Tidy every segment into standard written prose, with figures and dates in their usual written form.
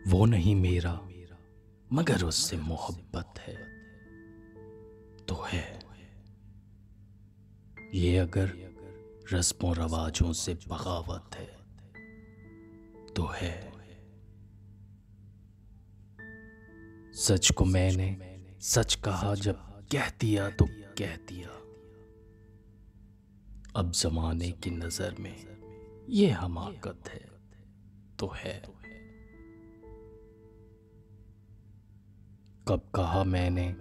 वो नहीं मेरा मगर उससे मोहब्बत है तो है। ये अगर रस्मों रवाजों से बगावत है तो है। सच को मैंने सच कहा जब कह दिया तो कह दिया। अब जमाने की नजर में ये हमाकत है तो है। कब कहा मैंने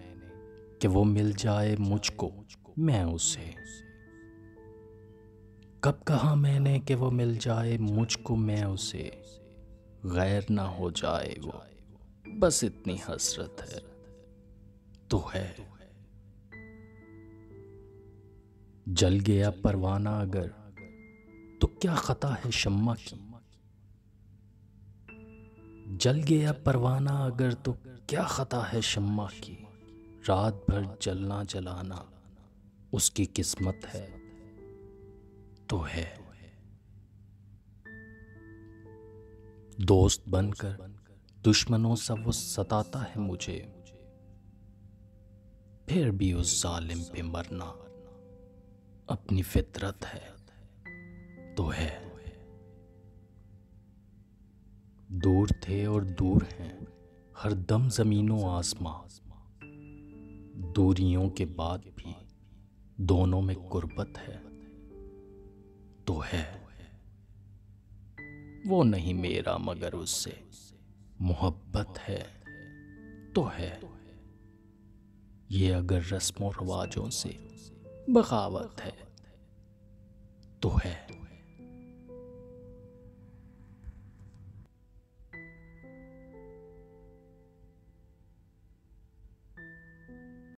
कि वो मिल जाए मुझको मैं उसे। कब कहा मैंने कि वो मिल जाए मुझको मैं उसे। गैर ना हो जाए वो बस इतनी हसरत है तो है। जल गया परवाना अगर तो क्या खता है शम्मा की। जल गया परवाना अगर तो क्या खता है शम्मा की। रात भर जलना जलाना उसकी किस्मत है तो है। दोस्त बनकर दुश्मनों सा वो सताता है मुझे। फिर भी उस जालिम पे मरना अपनी फितरत है तो है। दूर थे और दूर हैं हर दम ज़मीनों आसमां। दूरियों के बाद भी दोनों में गुर्बत है तो है। वो नहीं मेरा मगर उससे मोहब्बत है तो है। ये अगर रस्मों रवाजों से बगावत है तो है।